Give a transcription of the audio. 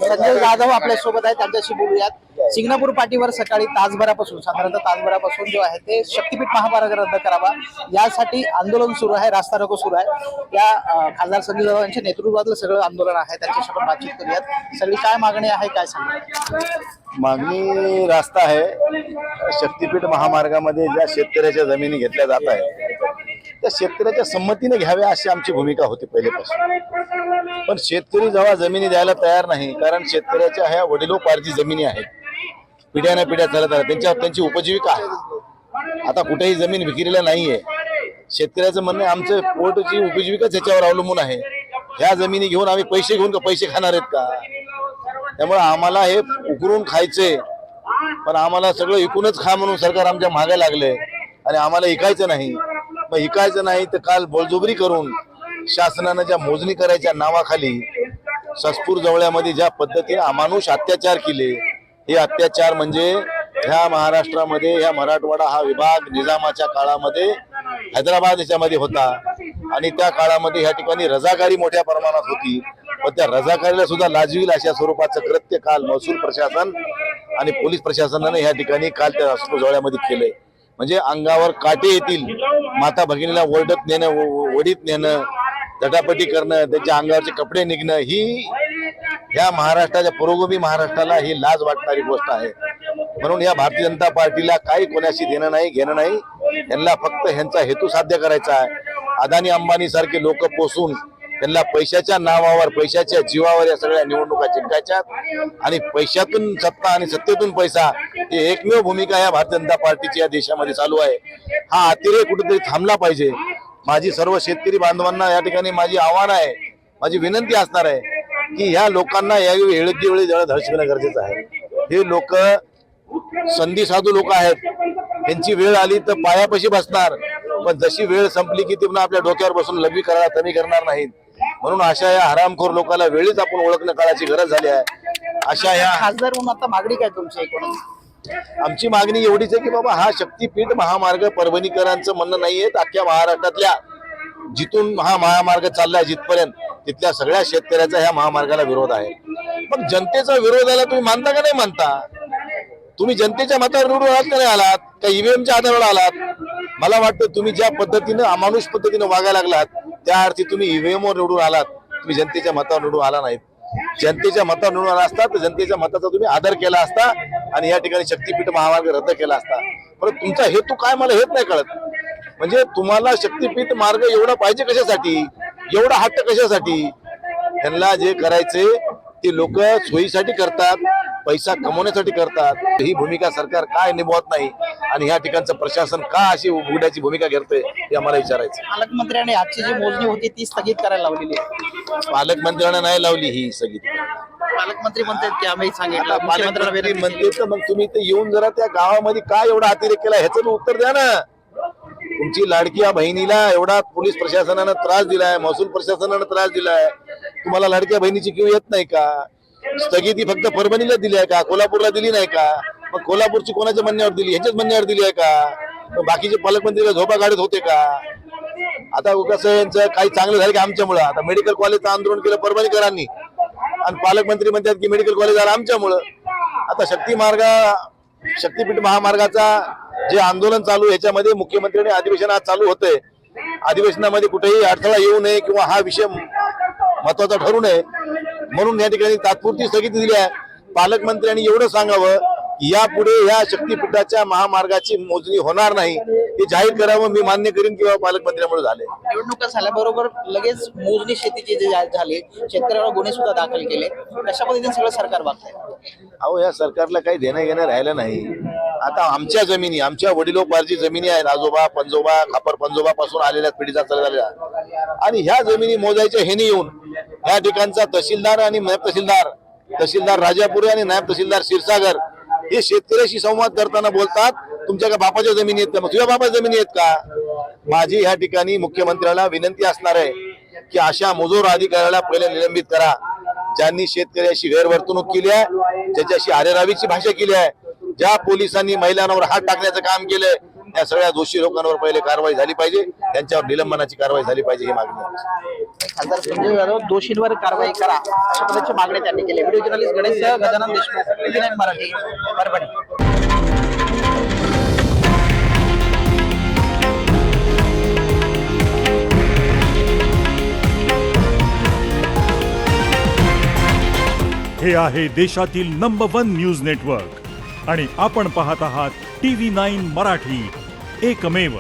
संजय जाधव आपल्या सोबत आहेत, त्यांच्याशी बोलूयात। सिंगणापूर पाटीवर सकाळी तासभरापासून साधारणतः तासभरापासून जो आहे ते शक्तीपीठ महामार्ग रद्द करावा यासाठी आंदोलन सुरू आहे, रास्ता रोको सुरू आहे। या खासदार संजय जाधव यांच्या नेतृत्वातलं सगळं आंदोलन आहे, त्यांच्याशी आपण बातचीत करूयात। सगळी काय मागणी आहे, काय सांगा? मागणी रास्ता आहे। शक्तीपीठ महामार्गामध्ये ज्या शेतकऱ्याच्या जमिनी घेतल्या जात आहेत त्या शेतकऱ्याच्या संमतीने घ्याव्या अशी आमची भूमिका होती पहिल्यापासून। पण शेतकरी जेव्हा जमिनी द्यायला तयार नाही, कारण शेतकऱ्याच्या ह्या वडिलोपार्जित जमिनी आहेत, पिढ्याने पिढ्या चालत आहेत, त्यांची उपजीविका आहे। आता कुठेही जमीन विक्रीला नाहीये। शेतकऱ्याचं म्हणणं आमचं पोटची उपजीविकाच ह्याच्यावर अवलंबून आहे। ह्या जमिनी घेऊन आम्ही पैसे घेऊन का पैसे खाणार आहेत का? त्यामुळे आम्हाला हे उकरून खायचे, पण आम्हाला सगळं इकूनच खा म्हणून सरकार आमच्या मागे लागले आणि आम्हाला इकायचं नाही। मग इकायचं नाही तर काल बळजबरी करून शासनानं ज्या मोजणी करायच्या नावाखाली ससपूर जवळ्यामध्ये ज्या पद्धतीने अमानुष अत्याचार केले, हे अत्याचार म्हणजे ह्या महाराष्ट्रामध्ये ह्या मराठवाडा हा विभाग निजामाच्या काळामध्ये हैदराबाद याच्यामध्ये होता आणि त्या काळामध्ये ह्या ठिकाणी रजाकारी मोठ्या प्रमाणात होती। पण त्या रजाकारीला सुद्धा लाजवील अशा स्वरूपाचं कृत्य काल महसूल प्रशासन आणि पोलीस प्रशासनाने ह्या ठिकाणी काल त्या ससपूर जवळ्यामध्ये केलंय। म्हणजे अंगावर काटे येतील, माता भगिनीला ओरडत नेणं, ओढीत नेणं, झटापटी करणं, त्यांच्या अंगावरचे कपडे निघणं, ही ह्या महाराष्ट्राच्या पुरोगामी महाराष्ट्राला ही लाज वाटणारी गोष्ट आहे। म्हणून या भारतीय जनता पार्टीला काही कोणाशी देणं नाही घेणं नाही, यांना फक्त ह्यांचा हेतू साध्य करायचा आहे। अदानी अंबानी सारखे लोक पोसून त्यांना पैशाच्या नावावर, पैशाच्या जीवावर या सगळ्या निवडणुका जिंकायच्या आणि पैशातून सत्ता आणि सत्तेतून पैसा, ही एकमेव भूमिका या भारतीय जनता पार्टीची या देशामध्ये चालू आहे। हा अतिरेक कुठेतरी थांबला पाहिजे। माझी सर्व शेतकरी बांधवांना या ठिकाणी माझी आव्हान आहे, माझी विनंती असणार आहे की ह्या लोकांना या योग्य वेळी जरा धड शिकणं गरजेचं आहे। हे लोक संधी साधू लोक आहेत, त्यांची वेळ आली तर पायापाशी बसणार, पण जशी वेळ संपली की ते पुन्हा आपल्या डोक्यावर बसून लघवी करायला कमी करणार नाहीत। म्हणून अशा या हरामखोर लोकांना वेळीच आपण ओळखणं काळाची गरज झाली आहे। अशा या खासदार म्हणून आता मागणी काय तुमची एकूण? आमची मागणी एवढीच आहे की बाबा हा शक्तीपीठ महामार्ग परभणीकरांचं म्हणणं नाहीये, अख्ख्या महाराष्ट्रातल्या जिथून हा महामार्ग चाललाय जिथपर्यंत तिथल्या सगळ्या शेतकऱ्याचा ह्या महामार्गाला विरोध आहे। मग जनतेचा विरोधाला तुम्ही मानता का नाही मानता? तुम्ही जनतेच्या मतावर निवडून आलात का नाही आलात? का ईव्हीएमच्या आधारावर आलात? मला वाटतं तुम्ही ज्या पद्धतीनं अमानुष पद्धतीनं वागायला लागलात त्या अर्थी तुम्ही ईव्हीएमवर निवडून आलात, तुम्ही जनतेच्या मतावर निवडून आला नाहीत। जनतेच्या मतावर निवडून आला असता तर जनतेच्या मताचा तुम्ही आदर केला असता आणि या ठिकाणी शक्तीपीठ महामार्ग रद्द केला असता। पण तुमचा हेतू काय मला हेच नाही कळत। म्हणजे तुम्हाला शक्तीपीठ मार्ग एवढा पाहिजे कशासाठी, एवढा हट्ट कशासाठी? त्यांना जे करायचे ते लोक सोयीसाठी करतात, पैसा कमवण्यासाठी करतात। ही भूमिका सरकार काय निभावत नाही आणि ह्या ठिकाणचं प्रशासन का अशी उघड्याची भूमिका घेतोय हे आम्हाला विचारायचं। पालकमंत्र्यांनी आजची जी मोजणी होती ती स्थगित करायला लावलेली आहे। पालकमंत्र्यांना नाही लावली ही स्थगिती। पालकमंत्री म्हणतात की आम्ही सांगितलं, पालकमंत्री म्हणते तर मग तुम्ही ते येऊन जरा त्या गावामध्ये काय एवढा अतिरेक केला ह्याचं उत्तर द्या ना। तुमची लाडकी या बहिणीला एवढा पोलीस प्रशासनानं त्रास दिलाय, महसूल प्रशासनानं त्रास दिलाय, तुम्हाला लाडक्या बहिणीची किंवा येत नाही का? स्थगिती फक्त परभणीला दिली आहे का, कोल्हापूरला दिली नाही का? मग कोल्हापूरची कोणाच्या म्हणण्यावर दिली, ह्याच्याच म्हणण्यावर दिली आहे का? बाकीचे पालकमंत्री झोपा काढत होते का? आता कसं यांचं काही चांगलं झालं की आमच्यामुळं, आता मेडिकल कॉलेजचं आंदोलन केलं परभणीकरांनी आणि पालकमंत्री म्हणतात की मेडिकल कॉलेज आलं आमच्यामुळं। आता शक्तीपीठ महामार्गाचा जे आंदोलन चालू ह्याच्यामध्ये मुख्यमंत्र्यांनी अधिवेशन आज चालू होतंय, अधिवेशनामध्ये कुठेही अडथळा येऊ नये किंवा हा विषय महत्वाचा ठरू नये म्हणून या ठिकाणी तात्पुरती स्थगिती दिली आहे। पालकमंत्र्यांनी एवढं सांगावं यापुढे या शक्तीपीठाच्या महामार्गाची मोजणी होणार नाही हे जाहीर करावं। मी मान्य करीन किंवा पालकमंत्र्यांमुळे झाले। निवडणुका झाल्याबरोबर लगेच मोजणी शेतीची जे झाली, शेतकऱ्यावर गुन्हे सुद्धा दाखल केले, कशा पद्धतीने सगळं सरकार बघतंय? अहो या सरकारला काही देणं घेणं राहिलं नाही। आता आमच्या जमिनी, आमच्या वडिलोपार्जित जमिनी आहेत, आजोबा पंजोबा खापर पंजोबा पासून आलेल्या पिढीचा चालत आलेला, आणि ह्या जमिनी मोजायच्या हेने येऊन या ठिकाणचा तहसीलदार आणि नायब तहसीलदार राजापुरे आणि नायब तहसीलदार क्षीरसागर हे शेतकऱ्याशी संवाद करताना बोलतात, तुमच्या का बापाच्या जमिनी आहेत का, मग तुझ्या बापाच्या जमिनी आहेत का? माझी ह्या ठिकाणी मुख्यमंत्र्याला विनंती असणार आहे की अशा मुजोर अधिकाऱ्याला पहिले निलंबित करा, ज्यांनी शेतकऱ्याशी गैरवर्तणूक केली आहे, ज्याच्याशी आरेरावीची भाषा केली आहे, ज्या पोलिसांनी महिलांवर हात टाकण्याचं काम केलंय, त्या सगळ्या दोषी लोकांवर पहिले कारवाई झाली पाहिजे, त्यांच्यावर निलंबनाची कारवाई झाली पाहिजे ही मागणी आहे. खासदार संजय यादव दोषींवर कारवाई करा अशा पद्धतीची मागणी त्यांनी केली. Video journalist Ganesh Gajanan Deshmukh, TV 9 Marathi, Parbhani. हे आहे देशातील नंबर 1 न्यूज नेटवर्क आणि आपण पाहत आहात TV9 मराठी, एकमेव.